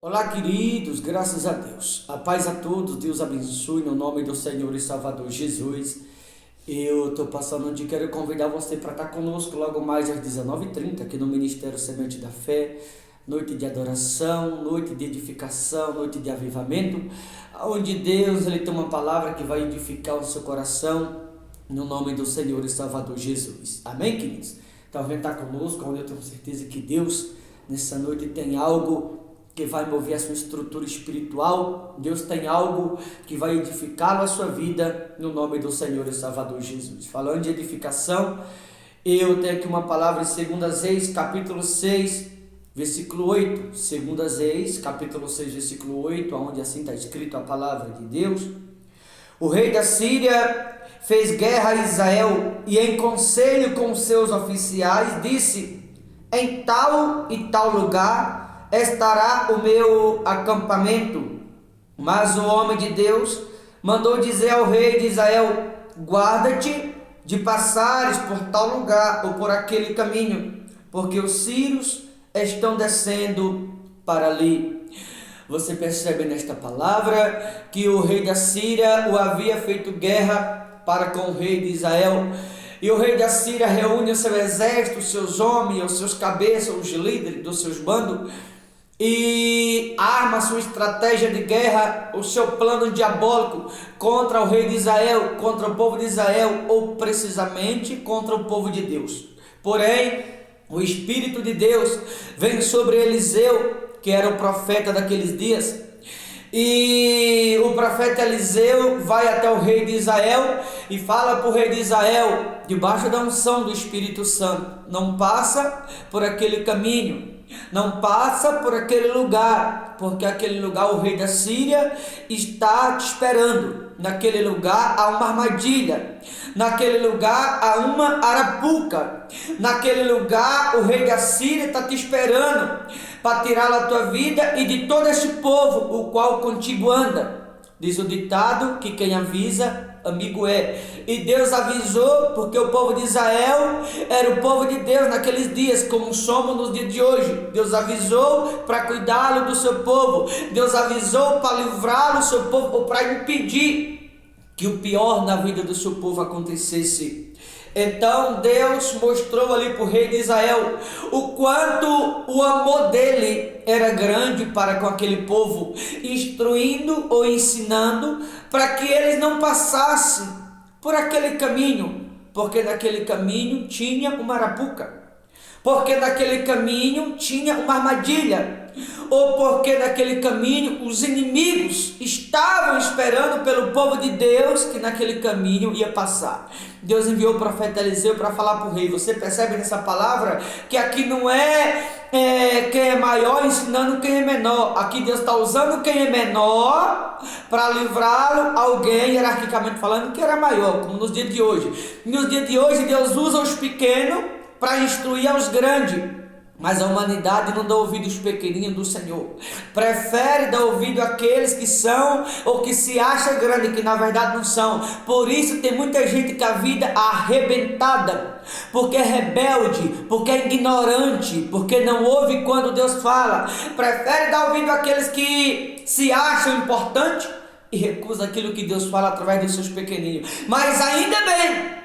Olá, queridos, graças a Deus. A paz a todos, Deus abençoe no nome do Senhor e Salvador Jesus. Eu estou passando onde quero convidar você para estar conosco logo mais às 19h30 aqui no Ministério Semente da Fé. Noite de adoração, noite de edificação, noite de avivamento, onde Deus ele tem uma palavra que vai edificar o seu coração no nome do Senhor e Salvador Jesus. Amém, queridos? Então vem estar conosco, onde eu tenho certeza que Deus nessa noite tem algo que vai mover a sua estrutura espiritual. Deus tem algo que vai edificá-lo a sua vida no nome do Senhor e Salvador Jesus. Falando de edificação, eu tenho aqui uma palavra em 2 Reis, capítulo 6, versículo 8. 2 Reis, capítulo 6, versículo 8, onde assim está escrito a palavra de Deus. O rei da Síria fez guerra a Israel e em conselho com seus oficiais disse: em tal e tal lugar estará o meu acampamento. Mas o homem de Deus mandou dizer ao rei de Israel: guarda-te de passares por tal lugar ou por aquele caminho, porque os sírios estão descendo para ali. Você percebe nesta palavra que o rei da Síria o havia feito guerra para com o rei de Israel. E o rei da Síria reúne o seu exército, os seus homens, os seus cabeças, os líderes dos seus bandos, e arma sua estratégia de guerra, o seu plano diabólico contra o rei de Israel, contra o povo de Israel, ou precisamente contra o povo de Deus. Porém, o Espírito de Deus vem sobre Eliseu, que era o profeta daqueles dias, e o profeta Eliseu vai até o rei de Israel e fala para o rei de Israel, debaixo da unção do Espírito Santo: não passa por aquele caminho, não passa por aquele lugar, porque aquele lugar o rei da Síria está te esperando. Naquele lugar há uma armadilha, naquele lugar há uma arapuca, naquele lugar o rei da Síria está te esperando para tirá-lo da tua vida e de todo este povo, o qual contigo anda. Diz o ditado que quem avisa, amigo é. E Deus avisou, porque o povo de Israel era o povo de Deus naqueles dias, como somos nos dias de hoje. Deus avisou para cuidá-lo do seu povo, Deus avisou para livrá-lo do seu povo, ou para impedir que o pior na vida do seu povo acontecesse. Então Deus mostrou ali para o rei de Israel o quanto o amor dele era grande para com aquele povo, instruindo ou ensinando para que eles não passassem por aquele caminho, porque naquele caminho tinha uma arapuca, porque naquele caminho tinha uma armadilha, ou porque naquele caminho os inimigos estavam esperando pelo povo de Deus que naquele caminho ia passar. Deus enviou o profeta Eliseu para falar para o rei. Você percebe nessa palavra que aqui não quem é maior ensinando quem é menor. Aqui Deus está usando quem é menor para livrá-lo alguém, hierarquicamente falando, que era maior, como nos dias de hoje. Nos dias de hoje Deus usa os pequenos para instruir aos grandes. Mas a humanidade não dá ouvido aos pequeninos do Senhor. Prefere dar ouvido àqueles que são ou que se acham grandes, que na verdade não são. Por isso tem muita gente com a vida arrebentada, porque é rebelde, porque é ignorante, porque não ouve quando Deus fala. Prefere dar ouvido àqueles que se acham importantes e recusa aquilo que Deus fala através dos seus pequeninos. Mas ainda bem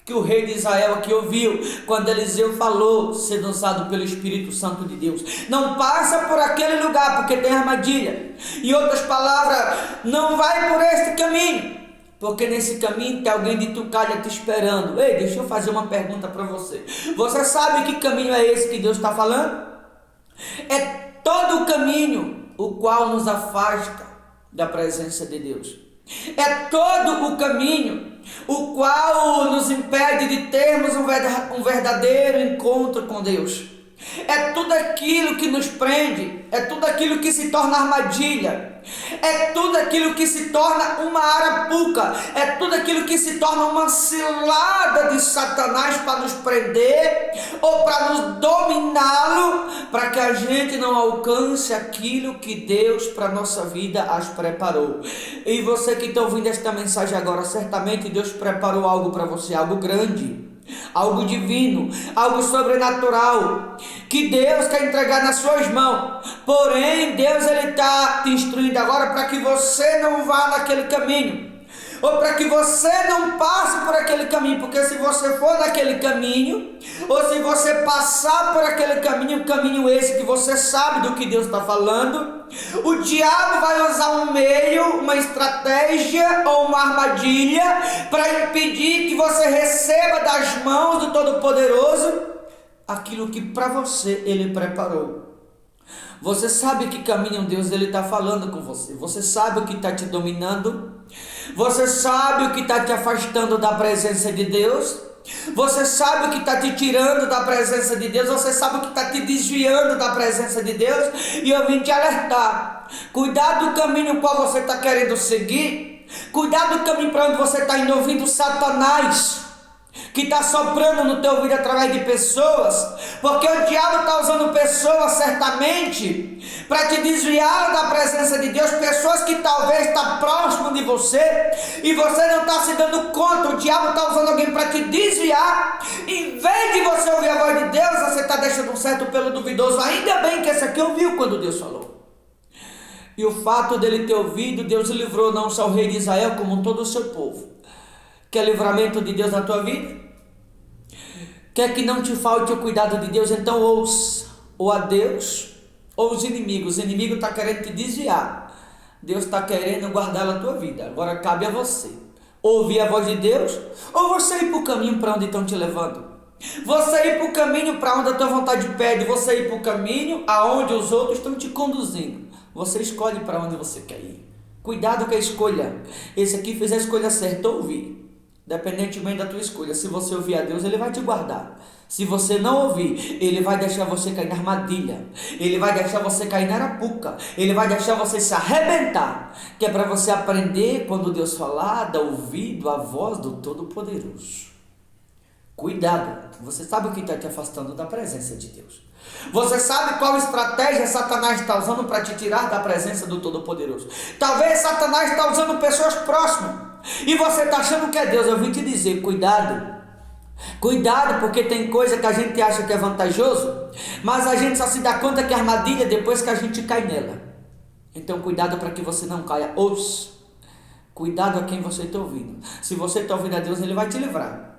que o rei de Israel aqui ouviu quando Eliseu falou, sendo usado pelo Espírito Santo de Deus: não passa por aquele lugar, porque tem armadilha. Em outras palavras, não vai por este caminho, porque nesse caminho tem alguém de Tucalha te esperando. Ei, deixa eu fazer uma pergunta para você. Você sabe que caminho é esse que Deus está falando? É todo o caminho o qual nos afasta da presença de Deus. É todo o caminho o qual nos impede de termos um verdadeiro encontro com Deus. É tudo aquilo que nos prende, é tudo aquilo que se torna armadilha, é tudo aquilo que se torna uma arapuca, é tudo aquilo que se torna uma cilada de Satanás para nos prender ou para nos dominá-lo, para que a gente não alcance aquilo que Deus para a nossa vida as preparou. E você que está ouvindo esta mensagem agora, certamente Deus preparou algo para você, algo grande. algo divino, algo sobrenatural, que Deus quer entregar nas suas mãos. Porém, Deus está te instruindo agora para que você não vá naquele caminho, ou para que você não passe por aquele caminho, porque se você for naquele caminho, ou se você passar por aquele caminho, caminho esse que você sabe do que Deus está falando, o diabo vai usar um meio, uma estratégia ou uma armadilha para impedir que você receba das mãos do Todo-Poderoso aquilo que para você Ele preparou. Você sabe que caminho Deus Ele está falando com você. Você sabe o que está te dominando. Você sabe o que está te afastando da presença de Deus. Você sabe o que está te tirando da presença de Deus. Você sabe o que está te desviando da presença de Deus. E eu vim te alertar. Cuidado do caminho qual você está querendo seguir. Cuidado do caminho para onde você está indo, ouvindo Satanás, que está soprando no teu ouvido através de pessoas, porque o diabo está usando pessoas certamente para te desviar da presença de Deus, pessoas que talvez estão próximo de você e você não está se dando conta. O diabo está usando alguém para te desviar. Em vez de você ouvir a voz de Deus, você está deixando um certo pelo duvidoso. Ainda bem que esse aqui ouviu quando Deus falou. E o fato dele ter ouvido, Deus livrou não só o rei de Israel, como todo o seu povo. Quer livramento de Deus na tua vida? Quer que não te falte o cuidado de Deus? Então ouça, ou a Deus, ou os inimigos. O inimigo está querendo te desviar. Deus está querendo guardar a tua vida. Agora cabe a você ouvir a voz de Deus, ou você ir para o caminho para onde estão te levando. Você ir para o caminho para onde a tua vontade pede. Você ir para o caminho aonde os outros estão te conduzindo. Você escolhe para onde você quer ir. Cuidado com a escolha. Esse aqui fez a escolha certa, ouvir. Independentemente da tua escolha, se você ouvir a Deus, Ele vai te guardar. Se você não ouvir, Ele vai deixar você cair na armadilha. Ele vai deixar você cair na arapuca. Ele vai deixar você se arrebentar. Que é para você aprender, quando Deus falar, dar ouvido à voz do Todo-Poderoso. Cuidado, você sabe o que está te afastando da presença de Deus. Você sabe qual estratégia Satanás está usando para te tirar da presença do Todo-Poderoso. Talvez Satanás está usando pessoas próximas e você está achando que é Deus. Eu vim te dizer, cuidado. Cuidado, porque tem coisa que a gente acha que é vantajoso, mas a gente só se dá conta que é armadilha depois que a gente cai nela. Então cuidado para que você não caia. Ouça. Cuidado a quem você está ouvindo. Se você está ouvindo a Deus, Ele vai te livrar.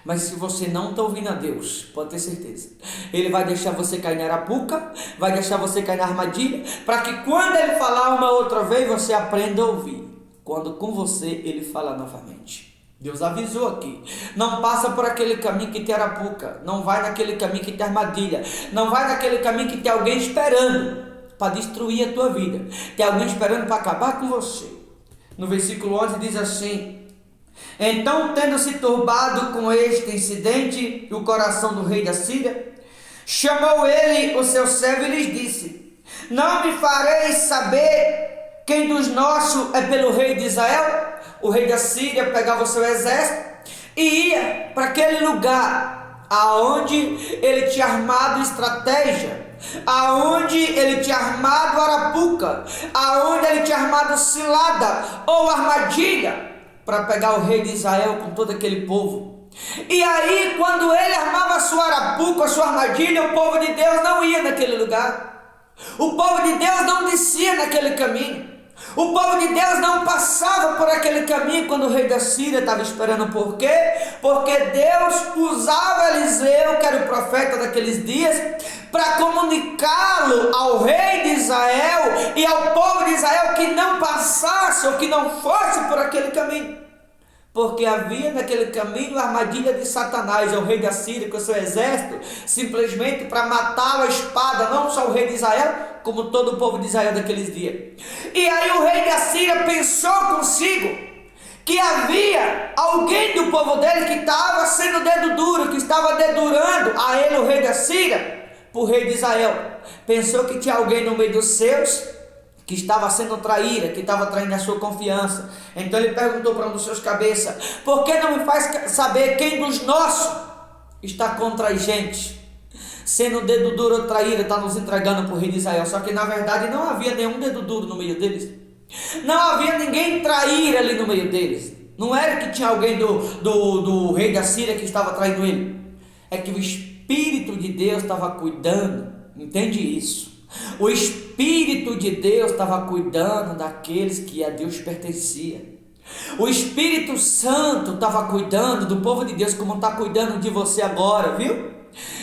Mas se você não está ouvindo a Deus, pode ter certeza, Ele vai deixar você cair na arapuca, vai deixar você cair na armadilha, para que quando Ele falar uma outra vez, você aprenda a ouvir. Quando com você Ele fala novamente. Deus avisou aqui, não passa por aquele caminho que tem arapuca, não vai naquele caminho que tem armadilha, não vai naquele caminho que tem alguém esperando para destruir a tua vida, tem alguém esperando para acabar com você. No versículo 11 diz assim: então, tendo se turbado com este incidente o coração do rei da Síria, chamou ele o seu servo e lhes disse: não me fareis saber quem dos nossos é pelo rei de Israel? O rei da Síria pegava o seu exército e ia para aquele lugar aonde ele tinha armado estratégia, aonde ele tinha armado arapuca, aonde ele tinha armado cilada ou armadilha, para pegar o rei de Israel com todo aquele povo. E aí, quando ele armava a sua arapuca, a sua armadilha, o povo de Deus não ia naquele lugar. O povo de Deus não descia naquele caminho. O povo de Deus não passava por aquele caminho quando o rei da Síria estava esperando. Por quê? Porque Deus usava Eliseu, que era o profeta daqueles dias, para comunicá-lo ao rei de Israel e ao povo de Israel que não passasse ou que não fosse por aquele caminho. Porque havia naquele caminho a armadilha de Satanás, é o rei da Síria com o seu exército, simplesmente para matá-lo à espada, não só o rei de Israel, como todo o povo de Israel daqueles dias. E aí o rei da Síria pensou consigo que havia alguém do povo dele que estava sendo dedo duro, que estava dedurando a ele, o rei da Síria, para o rei de Israel. Pensou que tinha alguém no meio dos seus que estava sendo traíra, que estava traindo a sua confiança. Então ele perguntou para um dos seus cabeças: por que não me faz saber quem dos nossos está contra a gente? Sendo dedo duro ou traíra, está nos entregando para o rei de Israel. Só que na verdade não havia nenhum dedo duro no meio deles. Não havia ninguém traíra ali no meio deles. Não era que tinha alguém do rei da Síria que estava traindo ele. É que o Espírito de Deus estava cuidando. Entende isso? O Espírito de Deus estava cuidando daqueles que a Deus pertencia. O Espírito Santo estava cuidando do povo de Deus como está cuidando de você agora, viu?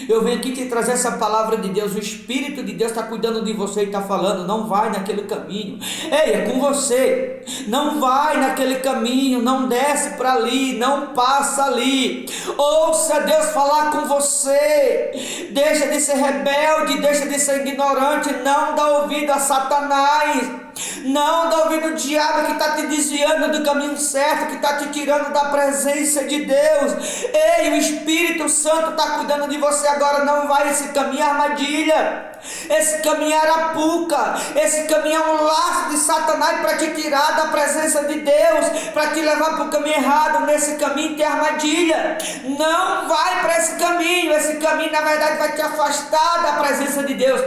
Eu venho aqui te trazer essa palavra de Deus. O Espírito de Deus está cuidando de você e está falando: não vai naquele caminho. Ei, é com você. Não vai naquele caminho, não desce para ali, não passa ali. Ouça Deus falar com você. Deixa de ser rebelde, deixa de ser ignorante. Não dá ouvido a Satanás. Não dá ouvido ao diabo que está te desviando do caminho certo, que está te tirando da presença de Deus. Ei, o Espírito Santo está cuidando de você agora. Não vai esse caminho, armadilha. Esse caminho é arapuca. Esse caminho é um laço de Satanás para te tirar da presença de Deus, para te levar para o caminho errado. Nesse caminho tem armadilha. Não vai para esse caminho. Esse caminho na verdade vai te afastar da presença de Deus.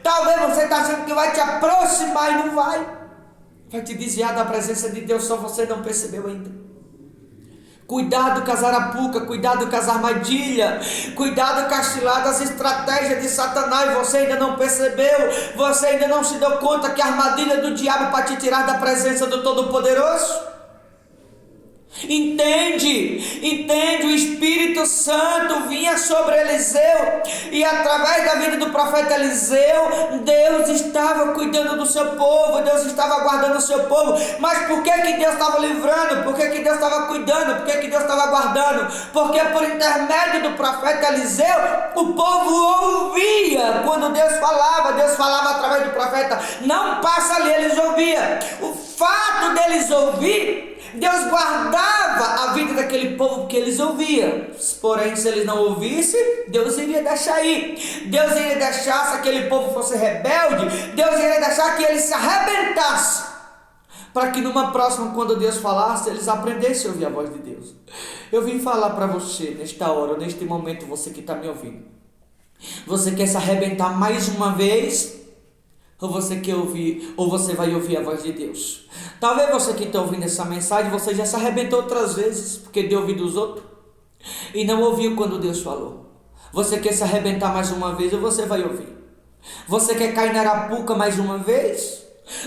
Talvez você está achando que vai te aproximar e não vai. Vai te desviar da presença de Deus, só você não percebeu ainda. Cuidado com as arapucas, cuidado com as armadilhas, cuidado com as ciladas, as estratégias de Satanás. Você ainda não percebeu, você ainda não se deu conta que a armadilha do diabo para te tirar da presença do Todo-Poderoso. Entende, o Espírito Santo vinha sobre Eliseu, e através da vida do profeta Eliseu, Deus estava cuidando do seu povo, Deus estava guardando o seu povo. Mas por que Deus estava livrando? Por que Deus estava cuidando? Por que Deus estava guardando? Porque por intermédio do profeta Eliseu, o povo ouvia. Quando Deus falava através do profeta: não passa ali, eles ouviam. O fato deles ouvir, Deus guardava a vida daquele povo porque eles ouviam. Porém, se eles não ouvissem, Deus iria deixar ir. Deus iria deixar, se aquele povo fosse rebelde, Deus iria deixar que eles se arrebentassem, para que numa próxima, quando Deus falasse, eles aprendessem a ouvir a voz de Deus. Eu vim falar para você nesta hora, neste momento, você que está me ouvindo. Você quer se arrebentar mais uma vez? Ou você quer ouvir, ou você vai ouvir a voz de Deus? Talvez você que está ouvindo essa mensagem, você já se arrebentou outras vezes, porque deu ouvido dos outros, e não ouviu quando Deus falou. Você quer se arrebentar mais uma vez, ou você vai ouvir? Você quer cair na arapuca mais uma vez?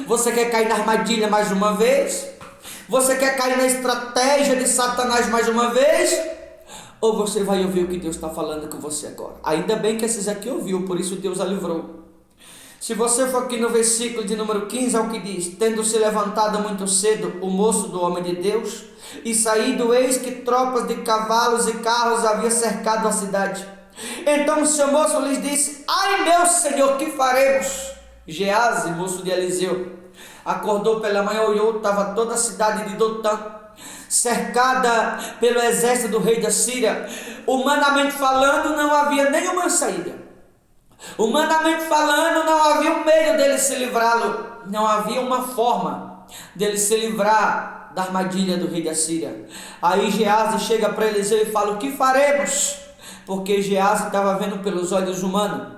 Você quer cair na armadilha mais uma vez? Você quer cair na estratégia de Satanás mais uma vez? Ou você vai ouvir o que Deus está falando com você agora? Ainda bem que esses aqui ouviu, por isso Deus a livrou. Se você for aqui no versículo de número 15, é o que diz: tendo se levantado muito cedo o moço do homem de Deus, e saído, eis que tropas de cavalos e carros havia cercado a cidade. Então o seu moço lhes disse: ai meu senhor, que faremos? Geazi, moço de Eliseu, acordou pela manhã, olhou, estava toda a cidade de Dotã cercada pelo exército do rei da Síria. Humanamente falando, não havia nenhuma saída. Humanamente falando, não havia um meio dele se livrá-lo. Não havia uma forma dele se livrar da armadilha do rei da Síria. Aí Geazi chega para Eliseu e fala: o que faremos? Porque Geazi estava vendo pelos olhos humanos.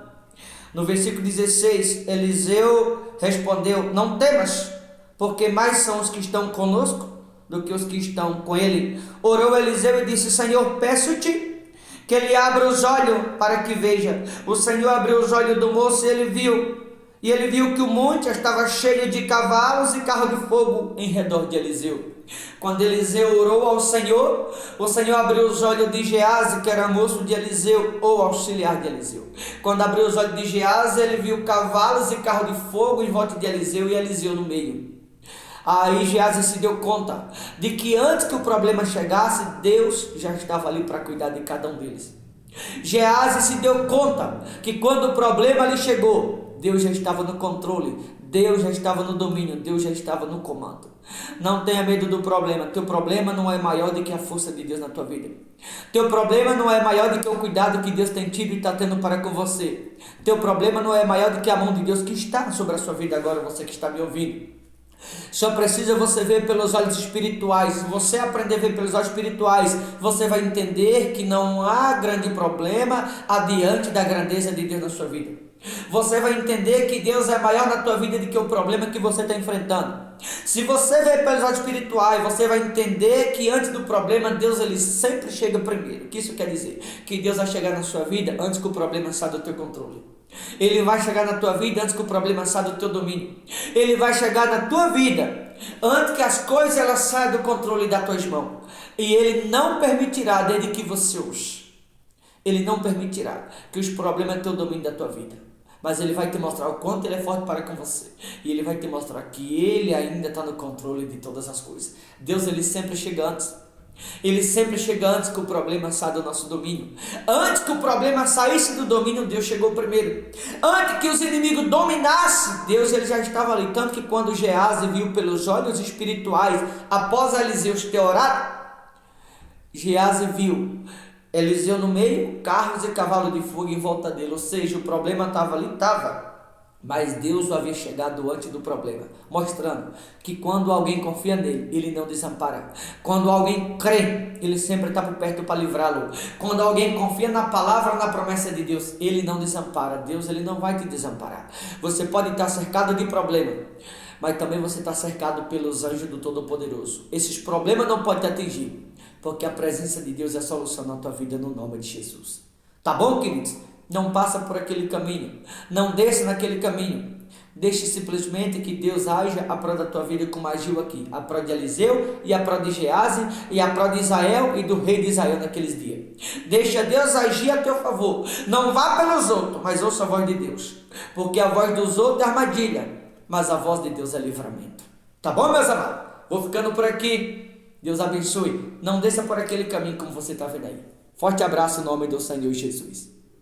No versículo 16, Eliseu respondeu: não temas, porque mais são os que estão conosco do que os que estão com ele. Orou Eliseu e disse: Senhor, peço-te que ele abra os olhos para que veja. O Senhor abriu os olhos do moço e ele viu que o monte estava cheio de cavalos e carro de fogo em redor de Eliseu. Quando Eliseu orou ao Senhor, o Senhor abriu os olhos de Geazi, que era moço de Eliseu, ou auxiliar de Eliseu. Quando abriu os olhos de Geazi, ele viu cavalos e carro de fogo em volta de Eliseu e Eliseu no meio. Aí Geazi se deu conta de que antes que o problema chegasse, Deus já estava ali para cuidar de cada um deles. Geazi se deu conta que quando o problema lhe chegou, Deus já estava no controle, Deus já estava no domínio, Deus já estava no comando. Não tenha medo do problema. Teu problema não é maior do que a força de Deus na tua vida. Teu problema não é maior do que o cuidado que Deus tem tido e está tendo para com você. Teu problema não é maior do que a mão de Deus que está sobre a sua vida agora, você que está me ouvindo. Só precisa você ver pelos olhos espirituais. Se você aprender a ver pelos olhos espirituais, você vai entender que não há grande problema adiante da grandeza de Deus na sua vida. Você vai entender que Deus é maior na tua vida do que o problema que você está enfrentando. Se você ver pelos olhos espirituais, você vai entender que antes do problema, Deus ele sempre chega primeiro. O que isso quer dizer? Que Deus vai chegar na sua vida antes que o problema saia do teu controle. Ele vai chegar na tua vida antes que o problema saia do teu domínio. Ele vai chegar na tua vida antes que as coisas elas saiam do controle das tuas mãos. E Ele não permitirá, desde que você ouça, Ele não permitirá que os problemas tenham o domínio da tua vida. Mas Ele vai te mostrar o quanto Ele é forte para com você. E Ele vai te mostrar que Ele ainda está no controle de todas as coisas. Deus ele sempre chega antes. Ele sempre chega antes que o problema saia do nosso domínio. Antes que o problema saísse do domínio, Deus chegou primeiro. Antes que os inimigos dominassem, Deus ele já estava ali. Tanto que quando Geazi viu pelos olhos espirituais, após Eliseu ter orado, Geazi viu Eliseu no meio, carros e cavalos de fogo em volta dele. Ou seja, o problema estava ali, mas Deus o havia chegado antes do problema, mostrando que quando alguém confia nele, ele não desampara. Quando alguém crê, ele sempre está por perto para livrá-lo. Quando alguém confia na palavra, na promessa de Deus, ele não desampara. Deus ele não vai te desamparar. Você pode estar cercado de problema, mas também você está cercado pelos anjos do Todo-Poderoso. Esses problemas não podem te atingir, porque a presença de Deus é a solução na tua vida, no nome de Jesus. Tá bom, queridos? Não passa por aquele caminho, não desça naquele caminho. Deixe simplesmente que Deus haja a prol da tua vida, como agiu aqui, a prol de Eliseu e a prol de Geazi e a prol de Israel e do rei de Israel naqueles dias. Deixa Deus agir a teu favor. Não vá pelos outros, mas ouça a voz de Deus, porque a voz dos outros é armadilha, mas a voz de Deus é livramento. Tá bom, meus amados? Vou ficando por aqui. Deus abençoe. Não desça por aquele caminho como você está vendo aí. Forte abraço em nome do Senhor Jesus.